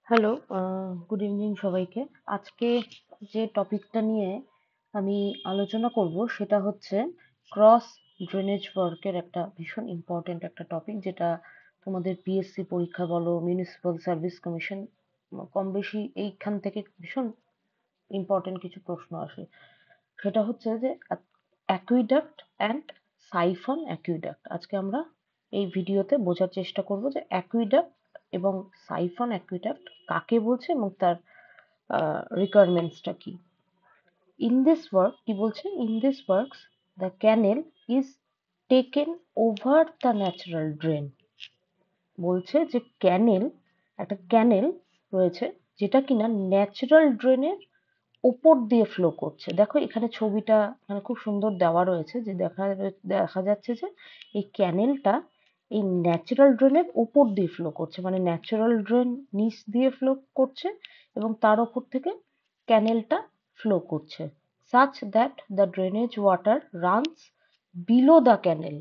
Hello, good evening সবাইকে। আজকে যে টপিকটা নিয়ে আমি আলোচনা করব সেটা হচ্ছে ক্রস ড্রেনেজ ওয়ার্কের একটা ভীষণ ইম্পর্টেন্ট একটা টপিক, যেটা তোমাদের পিএসসি পরীক্ষা বলো, মিউনিসিপ্যাল সার্ভিস কমিশন, কম বেশি এইখান থেকে ভীষণ ইম্পর্টেন্ট কিছু প্রশ্ন আসে। সেটা হচ্ছে যে অ্যাকুইডাক্ট অ্যান্ড সাইফন অ্যাকুইডাক্ট। আজকে আমরা এই ভিডিওতে বোঝার চেষ্টা করব যে অ্যাকুইডাক্ট এবং সাইফন অ্যাকুইডাক্ট কাকে বলছে এবং তার রিকোয়ারমেন্টসটা কি। ইন দিস ওয়ার্ক কি বলছে, in this works the canal is taken over the natural drain. বলছে যে একটা ক্যানেল রয়েছে যেটা কিনা ন্যাচারাল ড্রেনের উপর দিয়ে ফ্লো করছে। দেখো এখানে ছবিটা মানে খুব সুন্দর দেওয়া রয়েছে, যে দেখা যাচ্ছে যে এই ক্যানেলটা এই ন্যাচারাল ড্রেনের উপর দিয়ে ফ্লো করছে, মানে ন্যাচারাল ড্রেন নিচ দিয়ে ফ্লো করছে এবং তার উপর থেকে ক্যানেলটা ফ্লো করছে, such that the drainage water runs below the canal।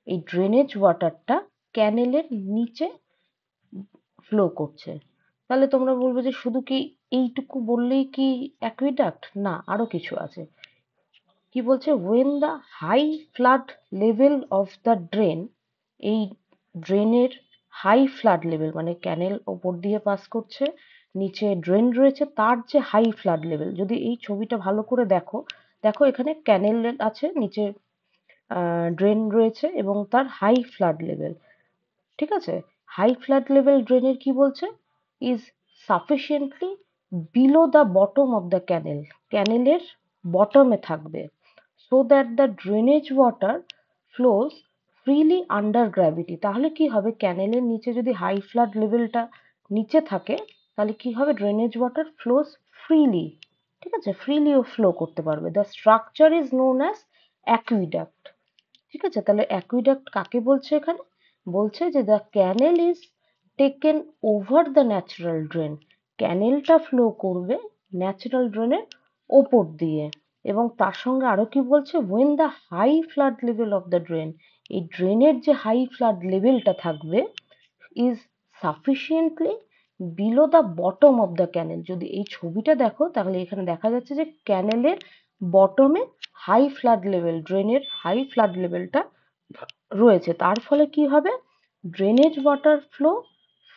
এই ড্রেনেজ ওয়াটারটা ক্যানেলের নিচে ফ্লো করছে। তাহলে তোমরা বলবে যে শুধু কি এইটুকু বললেই কি অ্যাকুইডাক্ট? না, আরো কিছু আছে। কি বলছে, when the high flood level of the drain, এই ড্রেনের হাই ফ্লাড লেভেল মানে ক্যানেল ওপর দিয়ে পাস করছে, নিচে ড্রেন রয়েছে, তার যে হাই ফ্লাড লেভেল, যদি এই ছবিটা ভালো করে দেখো, দেখো এখানে ক্যানেল আছে, নিচে ড্রেন রয়েছে এবং তার হাই ফ্লাড লেভেল। ঠিক আছে, হাই ফ্লাড লেভেল ড্রেনের কি বলছে, is sufficiently below the bottom of the canal, ক্যানেলের বটমে থাকবে, so that the drainage water flows freely under gravity. তাহলে কি হবে, ক্যানেলের নিচে যদি হাই ফ্লাড লেভেলটা নিচে থাকে তাহলে কি হবে, ড্রেনেজ ওয়াটার ফ্লোজ ফ্রিলি। ঠিক আছে, ফ্রিলিও ফ্লো করতে পারবে। The structure is known as aqueduct. ঠিক আছে, তাহলে অ্যাকুইডাক্ট কাকে বলছে এখানে, বলছে যে the canal is taken over the natural drain, ক্যানেলটা ফ্লো করবে ন্যাচারাল ড্রেনের ওপর দিয়ে। এবং তার সঙ্গে আরো কি বলছে, when the high flood level of the drain, এই ড্রেনের যে হাই ফ্লাড লেভেলটা থাকবে, is sufficiently below the bottom of the canal. যদি এই ছবিটা দেখো তাহলে এখানে দেখা যাচ্ছে যে ক্যানেলের বটমে হাই ফ্লাড লেভেল, ড্রেনের হাই ফ্লাড লেভেলটা রয়েছে। তার ফলে কি হবে, drainage water flow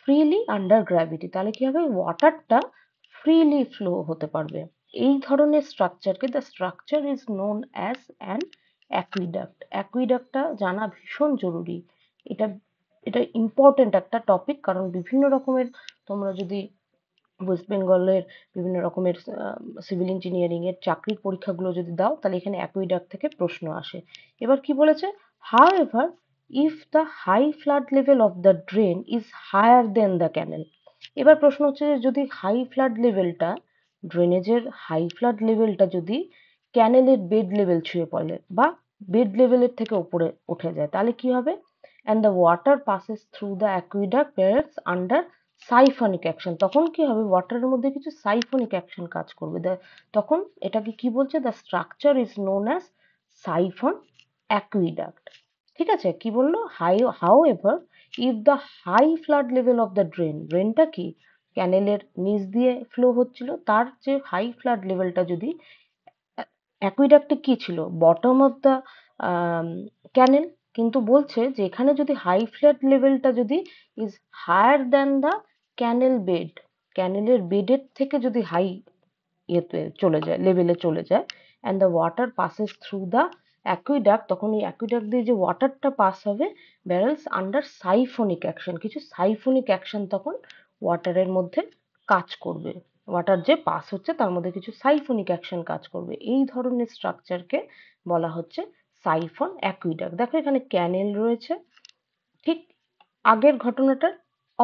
freely under gravity. তাহলে কি হবে, ওয়াটারটা ফ্রিলি ফ্লো হতে পারবে। এই ধরনের স্ট্রাকচারকে, the structure is known as an aqueduct. অ্যাকুইডাক্টটা জানা ভীষণ জরুরি। এটা এটা ইম্পর্টেন্ট একটা টপিক, কারণ বিভিন্ন রকমের, তোমরা যদি ওয়েস্ট বেঙ্গলের বিভিন্ন রকমের সিভিল ইঞ্জিনিয়ারিং এর চাকরির পরীক্ষাগুলো যদি দাও তাহলে এখানে অ্যাকুইডাক্ট থেকে প্রশ্ন আসে। এবার কি বলেছে, however if the high flood level of the drain is higher than the canal। এবার প্রশ্ন হচ্ছে যে যদি হাই ফ্লাড লেভেলটা, ড্রেনেজের হাই ফ্লাড লেভেলটা যদি ক্যানেলের বেড লেভেল ছুঁয়ে পড়ে বা বেড লেভেলের থেকে উপরে উঠে যায় তাহলে কি হবে, and the water passes through the aqueduct whereas under siphonic action. তখন কি হবে, ওয়াটারের মধ্যে কিছু সাইফনিক অ্যাকশন কাজ করবে। তখন এটাকে কি বলছে, the structure is known as siphon aqueduct. ঠিক আছে, কি বললো, however if the high flood level of the drain, ড্রেনটা কি ক্যানেলের নিচ দিয়ে ফ্লো হচ্ছিল, তার যে হাই ফ্লাড লেভেলটা যদি, অ্যাকুইডাক্টে কি ছিল, বটম অফ দ্য ক্যানেল, কিন্তু বলছে যে এখানে যদি হাই ফ্লাড লেভেলটা যদি is higher than the canal bed, ক্যানেলের বেডের থেকে যদি হাই ইয়েতে চলে যায়, লেভেলে চলে যায়, and the water passes through the aqueduct, তখন এই অ্যাকুইডাক্ট দিয়ে যে ওয়াটারটা পাস হবে, ব্যারেলস আন্ডার সাইফোনিক অ্যাকশন, কিছু সাইফোনিক অ্যাকশন তখন ওয়াটারের মধ্যে কাজ করবে, ওয়াটার যে পাস হচ্ছে তার মধ্যে কিছু সাইফোনিক অ্যাকশন কাজ করবে। এই ধরনের স্ট্রাকচারকে বলা হচ্ছে সাইফন অ্যাকুইডাক্ট। দেখো এখানে ক্যানেল রয়েছে, ঠিক আগের ঘটনাটার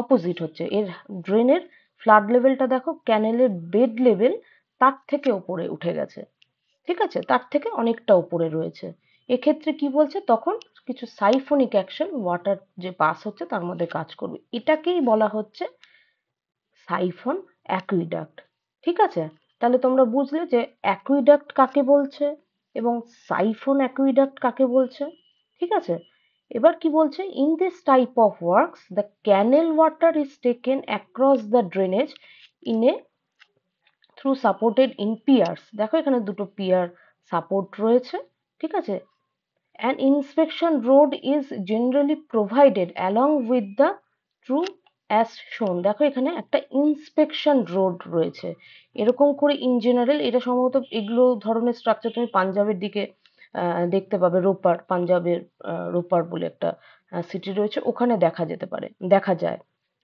অপোজিট হচ্ছে, এর ড্রেনের ফ্লাড লেভেলটা দেখো ক্যানেলের বেড লেভেল তার থেকে উপরে উঠে গেছে। ঠিক আছে, তার থেকে অনেকটা উপরে রয়েছে। এক্ষেত্রে কি বলছে, তখন কিছু সাইফোনিক অ্যাকশন ওয়াটার যে পাস হচ্ছে তার মধ্যে কাজ করবে, এটাকেই বলা হচ্ছে সাইফন অ্যাকুইডাক্ট। ঠিক আছে, তাহলে তোমরা বুঝলে যে অ্যাকুইডাক্ট কাকে বলছে এবং সাইফন অ্যাকুইডাক্ট কাকে বলছে। ঠিক আছে, এবার কি বলছে, in this type of works the canal water is taken across the drainage in a through supported in piers. দেখো এখানে দুটো পিয়ার সাপোর্ট রয়েছে, ঠিক আছে। An inspection road is generally provided along with the true as shown। দেখো এখানে একটা inspection road রয়েছে এরকম করে। ইন জেনারেল এটা সম্ভবত এগুলো ধরনের স্ট্রাকচার তুমি পাঞ্জাবের দিকে দেখতে পাবে। রোপার, পাঞ্জাবের রোপার বলে একটা সিটি রয়েছে, ওখানে দেখা যেতে পারে, দেখা যায়,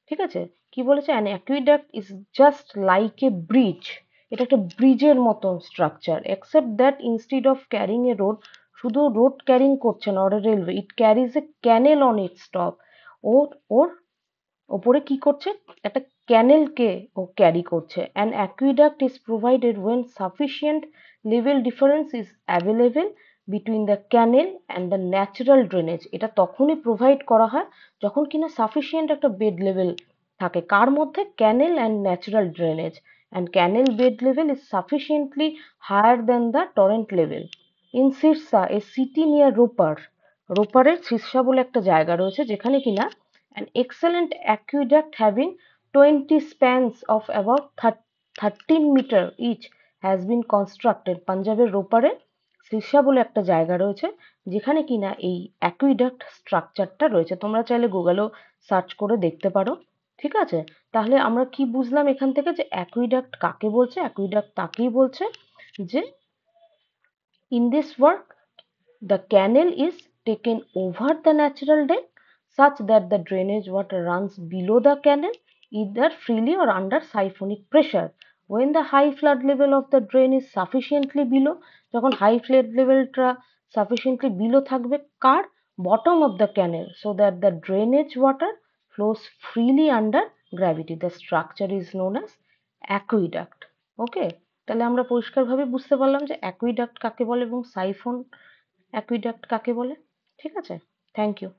ঠিক আছে। কি বলেছে, an aqueduct is just like a bridge. এটা একটা ব্রিজের মতো structure, except that instead of carrying a road, শুধু রোড ক্যারিং করছে না, or railway, it carries a canal on its top. ওর ওর ওপরে কি করছে, একটা ক্যানেলকে ও ক্যারি করছে। An aqueduct is provided when sufficient level difference is available between the canal and the natural drainage. এটা তখনই প্রোভাইড করা হয় যখন কিনা সাফিসিয়েন্ট একটা বেড লেভেল থাকে, কার মধ্যে, canal and natural drainage, and canal bed level is sufficiently higher than the torrent level. In Sirsa a city near Ropar, রোপারের সিরসা বলে একটা জায়গা রয়েছে যেখানে কিনা an excellent aqueduct having 20 spans of about 13 meter each has been constructed। পাঞ্জাবের রোপারে সিরসা বলে একটা জায়গা রয়েছে যেখানে কিনা এই অ্যাকুইডাক্ট স্ট্রাকচারটা রয়েছে। তোমরা চাইলে গুগলেও সার্চ করে দেখতে পারো, ঠিক আছে। তাহলে আমরা কি বুঝলাম এখান থেকে, যে অ্যাকুইডাক্ট কাকে বলছে? অ্যাকুইডাক্ট তাকেই বলছে যে in this work the canal is taken over the natural dam such that the drainage water runs below the canal either freely or under siphonic pressure. When the high flood level of the drain is sufficiently below, যখন high flood লেভেলটা sufficiently below থাকবে কার, bottom of the canal, so that the drainage water flows freely under gravity. The structure is known as aqueduct. ওকে, তাহলে আমরা পরিষ্কারভাবে বুঝতে পারলাম যে aqueduct কাকে বলে এবং সাইফন অ্যাকুইডাক্ট কাকে বলে, ঠিক আছে। Thank you.